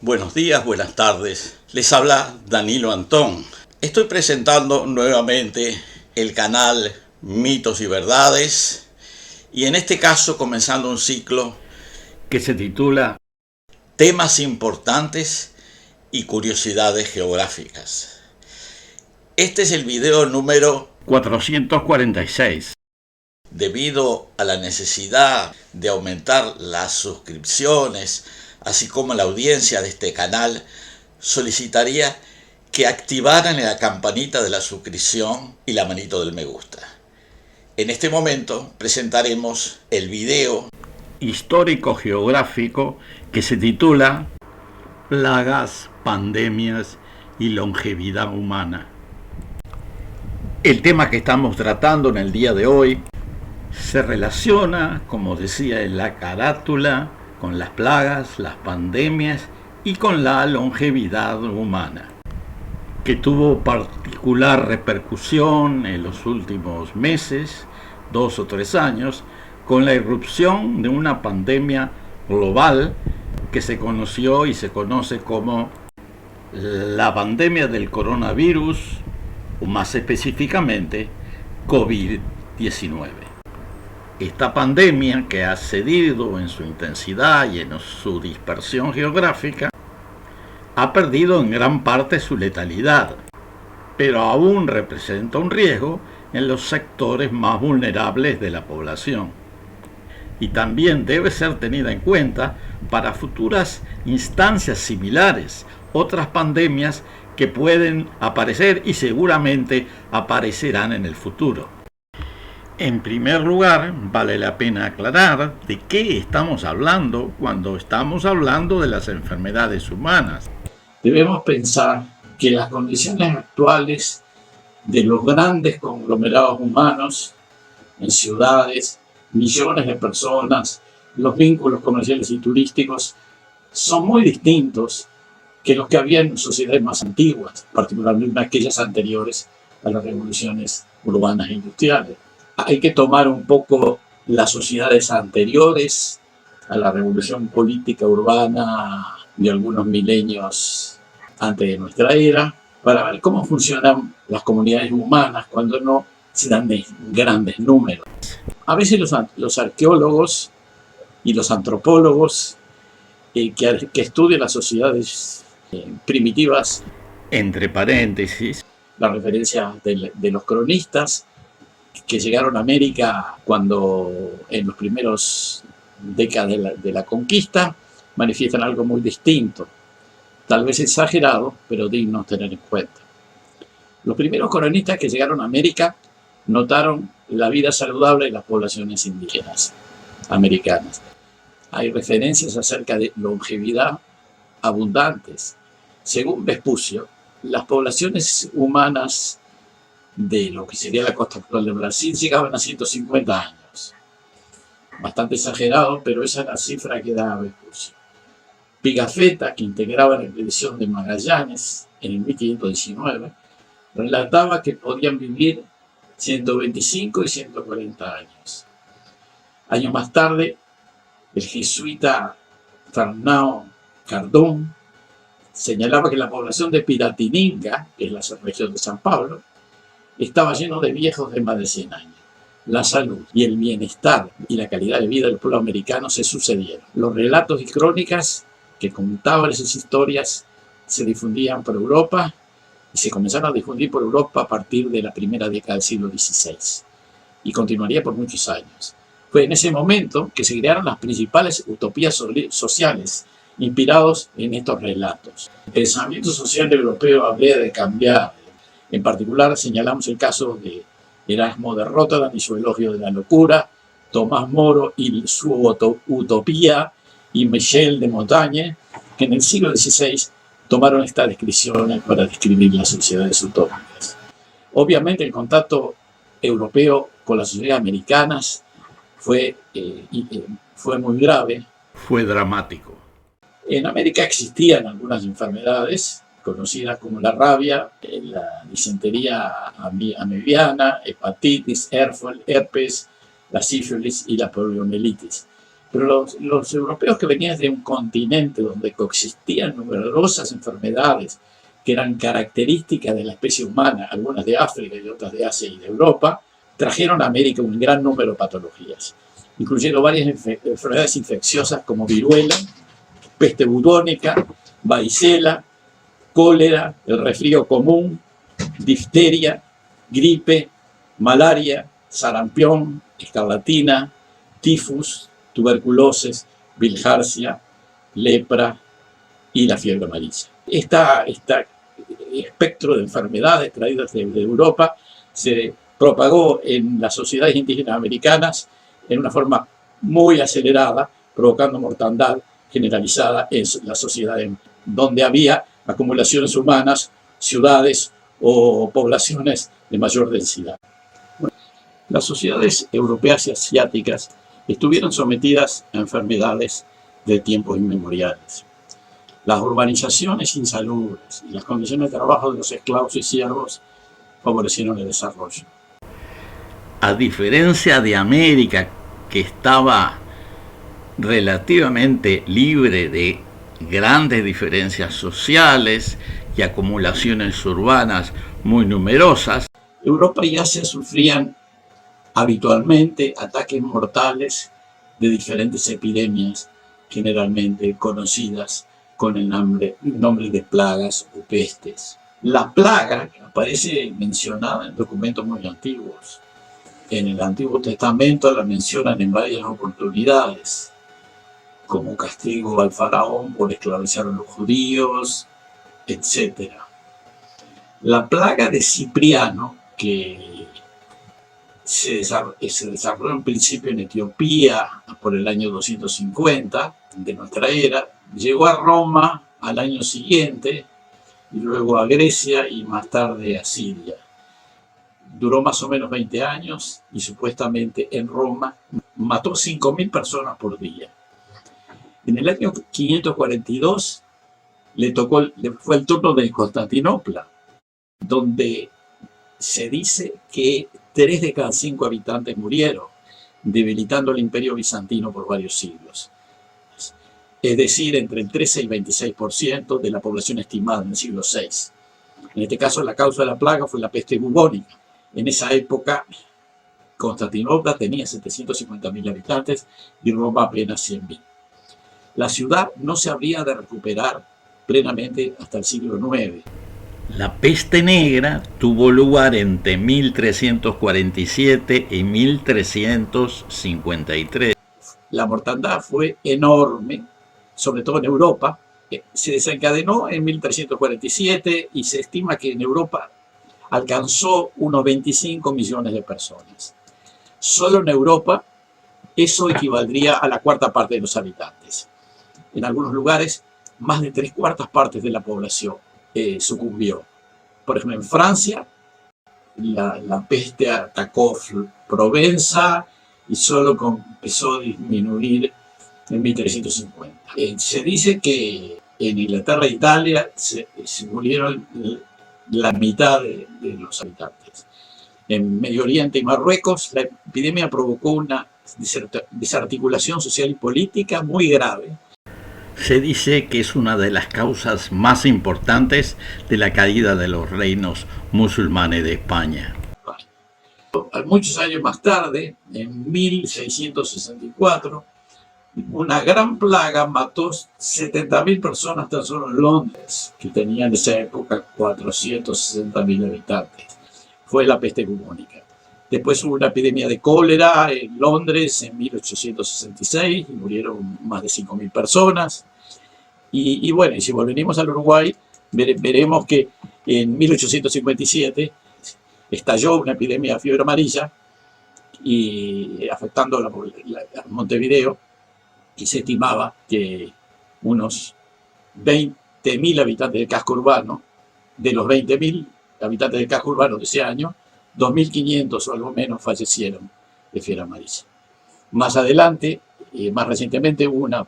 Buenos días, buenas tardes. Les habla Danilo Antón. Estoy presentando nuevamente el canal Mitos y Verdades y en este caso comenzando un ciclo que se titula Temas importantes y curiosidades geográficas. Este es el video número 446. Debido a la necesidad de aumentar las suscripciones, así como la audiencia de este canal, solicitaría que activaran la campanita de la suscripción y la manito del me gusta. En este momento presentaremos el video histórico-geográfico que se titula Plagas, pandemias y longevidad humana. El tema que estamos tratando en el día de hoy se relaciona, como decía en la carátula, con las plagas, las pandemias y con la longevidad humana, que tuvo particular repercusión en los últimos meses, 2 o 3 años, con la irrupción de una pandemia global que se conoció y se conoce como la pandemia del coronavirus, o más específicamente, COVID-19. Esta pandemia, que ha cedido en su intensidad y en su dispersión geográfica, ha perdido en gran parte su letalidad, pero aún representa un riesgo en los sectores más vulnerables de la población. Y también debe ser tenida en cuenta para futuras instancias similares, otras pandemias que pueden aparecer y seguramente aparecerán en el futuro. En primer lugar, vale la pena aclarar de qué estamos hablando cuando estamos hablando de las enfermedades humanas. Debemos pensar que las condiciones actuales de los grandes conglomerados humanos en ciudades, millones de personas, los vínculos comerciales y turísticos son muy distintos que los que había en sociedades más antiguas, particularmente aquellas anteriores a las revoluciones urbanas e industriales. Hay que tomar un poco las sociedades anteriores a la revolución política urbana de algunos milenios antes de nuestra era, para ver cómo funcionan las comunidades humanas cuando no se dan de grandes números. A veces los arqueólogos y los antropólogos que estudian las sociedades primitivas, entre paréntesis, la referencia de los cronistas, que llegaron a América cuando en los primeros décadas de la conquista, manifiestan algo muy distinto, tal vez exagerado, pero digno de tener en cuenta. Los primeros cronistas que llegaron a América notaron la vida saludable de las poblaciones indígenas americanas. Hay referencias acerca de longevidad abundantes. Según Vespucio, las poblaciones humanas de lo que sería la costa actual de Brasil llegaban a 150 años. Bastante exagerado, pero esa es la cifra que da Vespucio. Pigafetta, que integraba la expedición de Magallanes en el 1519, relataba que podían vivir 125 y 140 años. Años más tarde, el jesuita Fernão Cardón señalaba que la población de Piratininga, que es la región de San Pablo, estaba lleno de viejos de más de 100 años. La salud y el bienestar y la calidad de vida del pueblo americano se sucedieron. Los relatos y crónicas que contaban esas historias se difundían por Europa y se comenzaron a difundir por Europa a partir de la primera década del siglo XVI y continuaría por muchos años. Fue en ese momento que se crearon las principales utopías sociales inspirados en estos relatos. El pensamiento social europeo habría de cambiar. En particular señalamos el caso de Erasmo de Róterdam y su elogio de la locura, Tomás Moro y su utopía, y Michel de Montaigne, que en el siglo XVI tomaron estas descripciones para describir las sociedades utópicas. Obviamente el contacto europeo con las sociedades americanas fue muy grave. Fue dramático. En América existían algunas enfermedades conocidas como la rabia, la disentería amebiana, hepatitis, herpes, la sífilis y la poliomielitis. Pero los europeos que venían de un continente donde coexistían numerosas enfermedades que eran características de la especie humana, algunas de África y otras de Asia y de Europa, trajeron a América un gran número de patologías, incluyendo varias enfermedades infecciosas como viruela, peste bubónica, varicela, cólera, el resfrío común, difteria, gripe, malaria, sarampión, escarlatina, tifus, tuberculosis, bilharzia, lepra y la fiebre amarilla. Este espectro de enfermedades traídas de Europa se propagó en las sociedades indígenas americanas en una forma muy acelerada, provocando mortandad generalizada en las sociedades donde había acumulaciones humanas, ciudades o poblaciones de mayor densidad. Las sociedades europeas y asiáticas estuvieron sometidas a enfermedades de tiempos inmemoriales. Las urbanizaciones insalubres y las condiciones de trabajo de los esclavos y siervos favorecieron el desarrollo. A diferencia de América, que estaba relativamente libre de grandes diferencias sociales y acumulaciones urbanas muy numerosas, Europa y Asia sufrían habitualmente ataques mortales de diferentes epidemias, generalmente conocidas con el nombre de plagas o pestes. La plaga aparece mencionada en documentos muy antiguos. En el Antiguo Testamento la mencionan en varias oportunidades, como castigo al faraón por esclavizar a los judíos, etc. La plaga de Cipriano, que se desarrolló en principio en Etiopía por el año 250 de nuestra era, llegó a Roma al año siguiente, y luego a Grecia y más tarde a Siria. Duró más o menos 20 años y supuestamente en Roma mató 5.000 personas por día. En el año 542 le fue el turno de Constantinopla, donde se dice que 3 de cada 5 habitantes murieron, debilitando el imperio bizantino por varios siglos. Es decir, entre el 13 y el 26% de la población estimada en el siglo VI. En este caso, la causa de la plaga fue la peste bubónica. En esa época, Constantinopla tenía 750.000 habitantes y Roma apenas 100.000. La ciudad no se habría de recuperar plenamente hasta el siglo IX. La peste negra tuvo lugar entre 1347 y 1353. La mortandad fue enorme, sobre todo en Europa. Se desencadenó en 1347 y se estima que en Europa alcanzó unos 25 millones de personas. Solo en Europa eso equivaldría a la cuarta parte de los habitantes. En algunos lugares, más de 3/4 partes de la población sucumbió. Por ejemplo, en Francia, la peste atacó Provenza y solo empezó a disminuir en 1350. Se dice que en Inglaterra e Italia se murieron la mitad de los habitantes. En Medio Oriente y Marruecos, la epidemia provocó una desarticulación social y política muy grave. Se dice que es una de las causas más importantes de la caída de los reinos musulmanes de España. Muchos años más tarde, en 1664, una gran plaga mató 70.000 personas tan solo en Londres, que tenía en esa época 460.000 habitantes. Fue la peste bubónica. Después hubo una epidemia de cólera en Londres en 1866 y murieron más de 5.000 personas. Y bueno, y si volvemos al Uruguay, veremos que en 1857 estalló una epidemia de fiebre amarilla y afectando a Montevideo, y se estimaba que unos 20.000 habitantes del casco urbano, de los 20.000 habitantes del casco urbano de ese año, 2.500 o algo menos fallecieron de fiebre amarilla. Más adelante, más recientemente, hubo una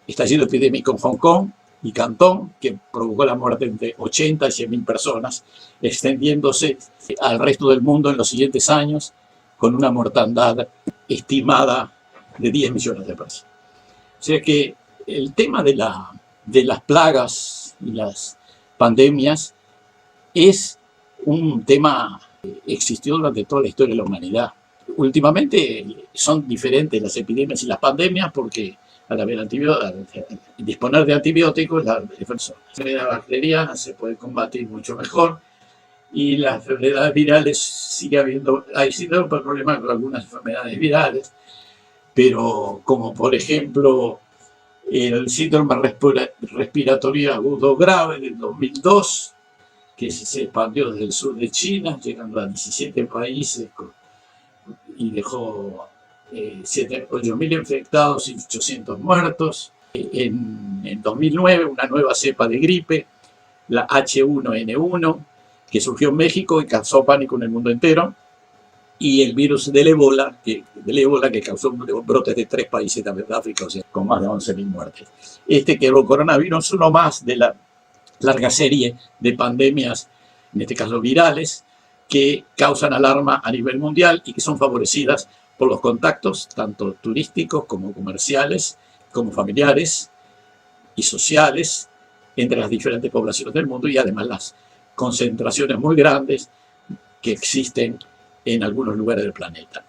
estallido epidémico en Hong Kong y Cantón, que provocó la muerte de 80 y 100.000 personas, extendiéndose al resto del mundo en los siguientes años, con una mortandad estimada de 10 millones de personas. O sea que el tema de las plagas y las pandemias es un tema que existió durante toda la historia de la humanidad. Últimamente son diferentes las epidemias y las pandemias porque al disponer de antibióticos, la enfermedad bacteriana se puede combatir mucho mejor, y las enfermedades virales hay sido problemas con algunas enfermedades virales, pero como por ejemplo el síndrome respiratorio agudo grave del 2002, que se expandió desde el sur de China, llegando a 17 países y dejó 8.000 infectados y 800 muertos. En 2009, una nueva cepa de gripe, la H1N1, que surgió en México y causó pánico en el mundo entero, y el virus del ébola, que causó brotes de 3 países de África, o sea, con más de 11.000 muertes. Que el coronavirus es uno más de la larga serie de pandemias, en este caso virales, que causan alarma a nivel mundial y que son favorecidas por los contactos, tanto turísticos como comerciales, como familiares y sociales, entre las diferentes poblaciones del mundo, y además las concentraciones muy grandes que existen en algunos lugares del planeta.